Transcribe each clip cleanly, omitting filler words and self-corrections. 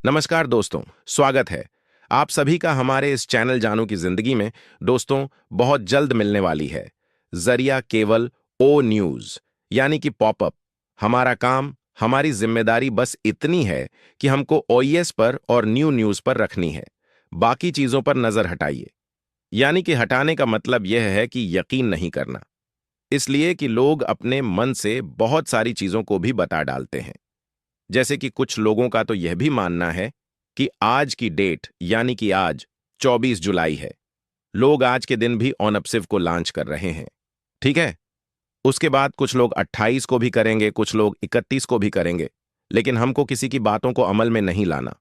नमस्कार दोस्तों, स्वागत है आप सभी का हमारे इस चैनल जानू की जिंदगी में। दोस्तों, बहुत जल्द मिलने वाली है जरिया केवल ओ न्यूज यानी कि पॉपअप। हमारा काम, हमारी जिम्मेदारी बस इतनी है कि हमको ओईएस पर और न्यू न्यूज पर रखनी है। बाकी चीजों पर नजर हटाइए। यानी कि हटाने का मतलब यह है कि यकीन नहीं करना, इसलिए कि लोग अपने मन से बहुत सारी चीजों को भी बता डालते हैं। जैसे कि कुछ लोगों का तो यह भी मानना है कि आज की डेट यानी कि आज 24 जुलाई है। लोग आज के दिन भी ओनपसिव को लॉन्च कर रहे हैं। ठीक है। उसके बाद कुछ लोग 28 को भी करेंगे, कुछ लोग 31 को भी करेंगे। लेकिन हमको किसी की बातों को अमल में नहीं लाना।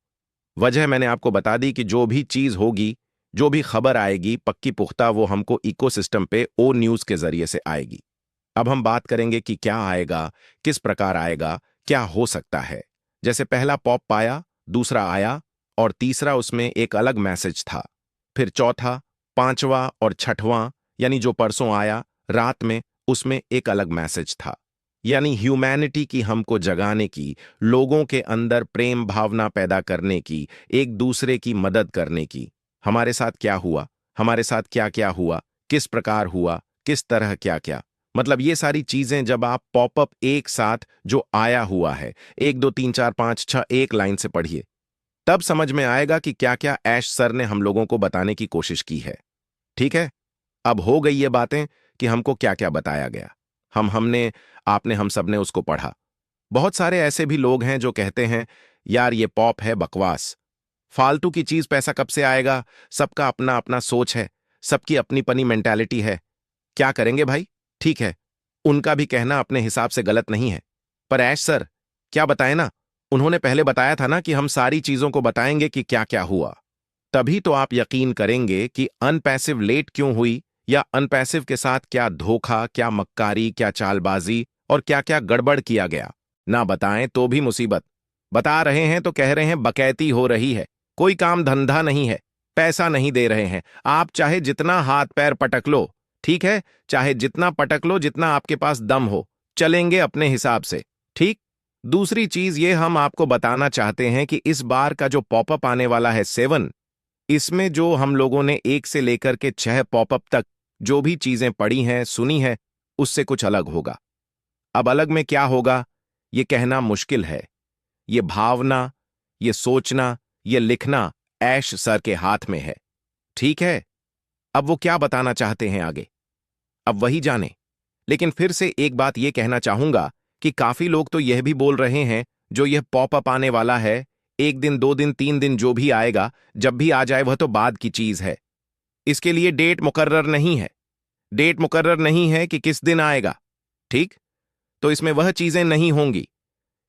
वजह मैंने आपको बता दी कि जो भी चीज होगी, जो भी खबर आएगी पक्की पुख्ता, वो हमको इकोसिस्टम पे ओ न्यूज के जरिए से आएगी। अब हम बात करेंगे कि क्या आएगा, किस प्रकार आएगा, क्या हो सकता है। जैसे पहला पॉप आया, दूसरा आया और तीसरा उसमें एक अलग मैसेज था। फिर चौथा, पांचवा और छठवां यानी जो परसों आया रात में, उसमें एक अलग मैसेज था। यानी ह्यूमैनिटी की हमको जगाने की, लोगों के अंदर प्रेम भावना पैदा करने की, एक दूसरे की मदद करने की। हमारे साथ क्या हुआ, हमारे साथ क्या क्या हुआ, किस प्रकार हुआ, किस तरह क्या क्या, मतलब ये सारी चीजें जब आप पॉपअप एक साथ जो आया हुआ है, 1 2 3 4 5 6 एक लाइन से पढ़िए, तब समझ में आएगा कि क्या क्या ऐश सर ने हम लोगों को बताने की कोशिश की है। ठीक है। अब हो गई ये बातें कि हमको क्या क्या बताया गया। हमने, आपने, हम सब ने उसको पढ़ा। बहुत सारे ऐसे भी लोग हैं जो कहते हैं यार ये पॉप है, बकवास, फालतू की चीज, पैसा कब से आएगा, सबका अपना अपना सोच है, सबकी अपनी पनी मेंटालिटी है, क्या करेंगे भाई। ठीक है, उनका भी कहना अपने हिसाब से गलत नहीं है, पर ऐश सर क्या बताए ना, उन्होंने पहले बताया था ना कि हम सारी चीजों को बताएंगे कि क्या क्या हुआ। तभी तो आप यकीन करेंगे कि अनपैसिव लेट क्यों हुई, या अनपैसिव के साथ क्या धोखा, क्या मक्कारी, क्या चालबाजी और क्या क्या गड़बड़ किया गया। ना बताएं तो भी मुसीबत, बता रहे हैं तो कह रहे हैं बकैती हो रही है, कोई काम धंधा नहीं है, पैसा नहीं दे रहे हैं। आप चाहे जितना हाथ पैर पटक लो, ठीक है, चाहे जितना पटक लो, जितना आपके पास दम हो, चलेंगे अपने हिसाब से। ठीक। दूसरी चीज ये हम आपको बताना चाहते हैं कि इस बार का जो पॉपअप आने वाला है 7, इसमें जो हम लोगों ने 1 से लेकर के 6 पॉपअप तक जो भी चीजें पढ़ी हैं, सुनी है, उससे कुछ अलग होगा। अब अलग में क्या होगा ये कहना मुश्किल है। ये भावना, ये सोचना, ये लिखना ऐश सर के हाथ में है। ठीक है। अब वो क्या बताना चाहते हैं आगे, अब वही जाने। लेकिन फिर से एक बात ये कहना चाहूंगा कि काफी लोग तो यह भी बोल रहे हैं जो यह पॉपअप आने वाला है, 1 दिन 2 दिन 3 दिन जो भी आएगा, जब भी आ जाए वह तो बाद की चीज है। इसके लिए डेट मुकर्रर नहीं है। डेट मुकर्रर नहीं है कि किस दिन आएगा। ठीक। तो इसमें वह चीजें नहीं होंगी,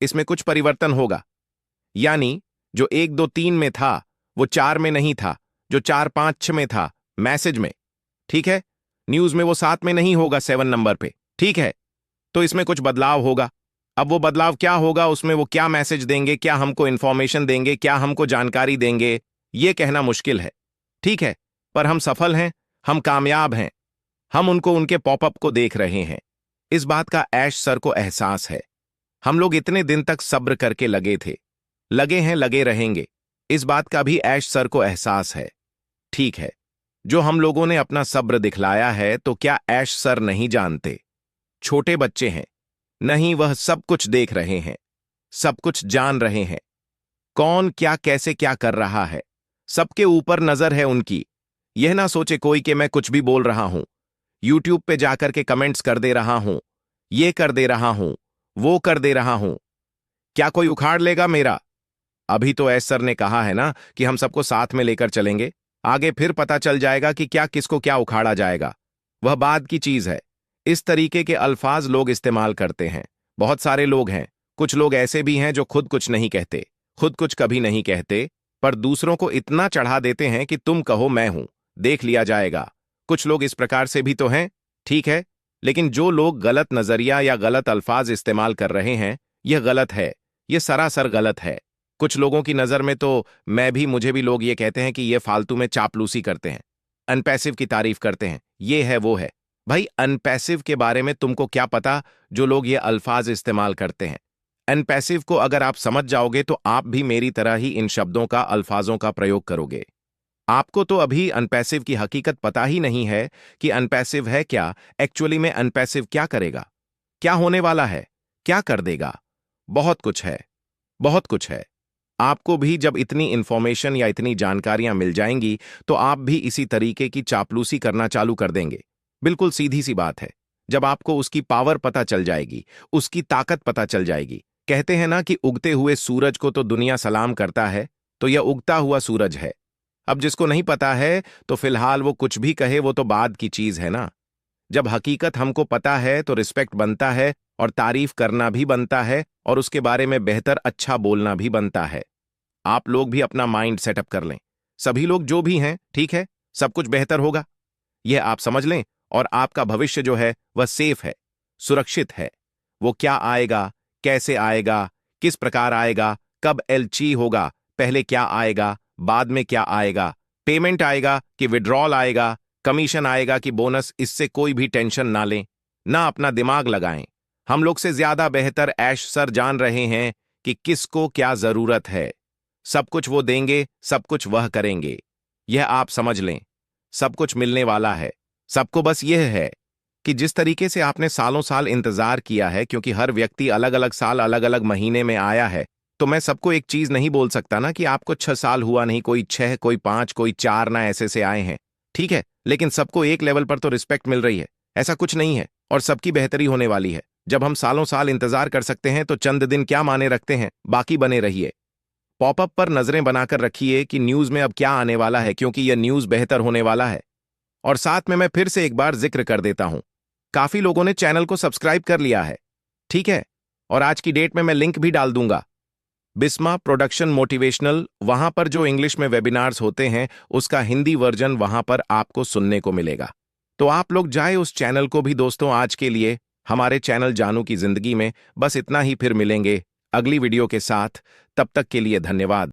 इसमें कुछ परिवर्तन होगा। यानी जो 1 2 3 में था वो 4 में नहीं था, जो 4 5 6 में था मैसेज में, ठीक है, न्यूज में वो 7 में नहीं होगा, 7 नंबर पे। ठीक है। तो इसमें कुछ बदलाव होगा। अब वो बदलाव क्या होगा, उसमें वो क्या मैसेज देंगे, क्या हमको इंफॉर्मेशन देंगे, क्या हमको जानकारी देंगे, ये कहना मुश्किल है। ठीक है। पर हम सफल हैं, हम कामयाब हैं, हम उनको उनके पॉपअप को देख रहे हैं। इस बात का ऐश सर को एहसास है। हम लोग इतने दिन तक सब्र करके लगे थे, लगे हैं, लगे रहेंगे, इस बात का भी ऐश सर को एहसास है। ठीक है। जो हम लोगों ने अपना सब्र दिखलाया है, तो क्या ऐश सर नहीं जानते? छोटे बच्चे हैं, नहीं, वह सब कुछ देख रहे हैं, सब कुछ जान रहे हैं, कौन क्या कैसे क्या कर रहा है, सबके ऊपर नजर है उनकी। यह ना सोचे कोई कि मैं कुछ भी बोल रहा हूं, यूट्यूब पे जाकर के कमेंट्स कर दे रहा हूं, ये कर दे रहा हूं, वो कर दे रहा हूं, क्या कोई उखाड़ लेगा मेरा? अभी तो एस सर ने कहा है ना कि हम सबको साथ में लेकर चलेंगे, आगे फिर पता चल जाएगा कि क्या किसको क्या उखाड़ा जाएगा, वह बाद की चीज है। इस तरीके के अल्फाज लोग इस्तेमाल करते हैं, बहुत सारे लोग हैं। कुछ लोग ऐसे भी हैं जो खुद कुछ नहीं कहते, खुद कुछ कभी नहीं कहते, पर दूसरों को इतना चढ़ा देते हैं कि तुम कहो मैं हूं, देख लिया जाएगा। कुछ लोग इस प्रकार से भी तो हैं। ठीक है। लेकिन जो लोग गलत नजरिया या गलत अल्फाज इस्तेमाल कर रहे हैं, यह गलत है, यह सरासर गलत है। कुछ लोगों की नजर में तो मैं भी, मुझे भी लोग ये कहते हैं कि ये फालतू में चापलूसी करते हैं, अनपैसिव की तारीफ करते हैं, ये है वो है। भाई अनपैसिव के बारे में तुमको क्या पता, जो लोग ये अल्फाज इस्तेमाल करते हैं? अनपैसिव को अगर आप समझ जाओगे तो आप भी मेरी तरह ही इन शब्दों का अल्फाजों का प्रयोग करोगे। आपको तो अभी अनपैसिव की हकीकत पता ही नहीं है कि अनपैसिव है क्या, एक्चुअली में अनपैसिव क्या करेगा, क्या होने वाला है, क्या कर देगा। बहुत कुछ है, बहुत कुछ है। आपको भी जब इतनी इंफॉर्मेशन या इतनी जानकारियां मिल जाएंगी तो आप भी इसी तरीके की चापलूसी करना चालू कर देंगे। बिल्कुल सीधी सी बात है। जब आपको उसकी पावर पता चल जाएगी, उसकी ताकत पता चल जाएगी। कहते हैं ना कि उगते हुए सूरज को तो दुनिया सलाम करता है, तो यह उगता हुआ सूरज है। अब जिसको नहीं पता है तो फिलहाल वो कुछ भी कहे, वो तो बाद की चीज है ना। जब हकीकत हमको पता है तो रिस्पेक्ट बनता है और तारीफ करना भी बनता है और उसके बारे में बेहतर अच्छा बोलना भी बनता है। आप लोग भी अपना माइंड सेटअप कर लें। सभी लोग जो भी हैं, ठीक है, सब कुछ बेहतर होगा, यह आप समझ लें। और आपका भविष्य जो है वह सेफ है, सुरक्षित है। वो क्या आएगा, कैसे आएगा, किस प्रकार आएगा, कब एलची होगा, पहले क्या आएगा, बाद में क्या आएगा, पेमेंट आएगा कि विड्रॉल आएगा, कमीशन आएगा कि बोनस, इससे कोई भी टेंशन ना लें, ना अपना दिमाग लगाएं। हम लोग से ज्यादा बेहतर ऐश सर जान रहे हैं कि किसको क्या जरूरत है। सब कुछ वो देंगे, सब कुछ वह करेंगे, यह आप समझ लें। सब कुछ मिलने वाला है। सबको बस यह है कि जिस तरीके से आपने सालों साल इंतजार किया है, क्योंकि हर व्यक्ति अलग अलग साल अलग अलग महीने में आया है, तो मैं सबको एक चीज नहीं बोल सकता ना कि आपको 6 साल हुआ नहीं, कोई 6, कोई 5, कोई 4 ना ऐसे से आए हैं, ठीक है। लेकिन सबको एक लेवल पर तो रिस्पेक्ट मिल रही है, ऐसा कुछ नहीं है, और सबकी बेहतरी होने वाली है। जब हम सालों साल इंतजार कर सकते हैं तो चंद दिन क्या माने रखते हैं। बाकी बने रहिए, पॉपअप पर नजरें बनाकर रखिए कि न्यूज में अब क्या आने वाला है, क्योंकि यह न्यूज बेहतर होने वाला है। और साथ में मैं फिर से एक बार जिक्र कर देता हूं, काफी लोगों ने चैनल को सब्सक्राइब कर लिया है, ठीक है। और आज की डेट में मैं लिंक भी डाल दूंगा, बिस्मा प्रोडक्शन मोटिवेशनल, वहां पर जो इंग्लिश में वेबिनार्स होते हैं उसका हिंदी वर्जन वहां पर आपको सुनने को मिलेगा। तो आप लोग जाए उस चैनल को भी। दोस्तों, आज के लिए हमारे चैनल जानू की जिंदगी में बस इतना ही। फिर मिलेंगे अगली वीडियो के साथ, तब तक के लिए धन्यवाद।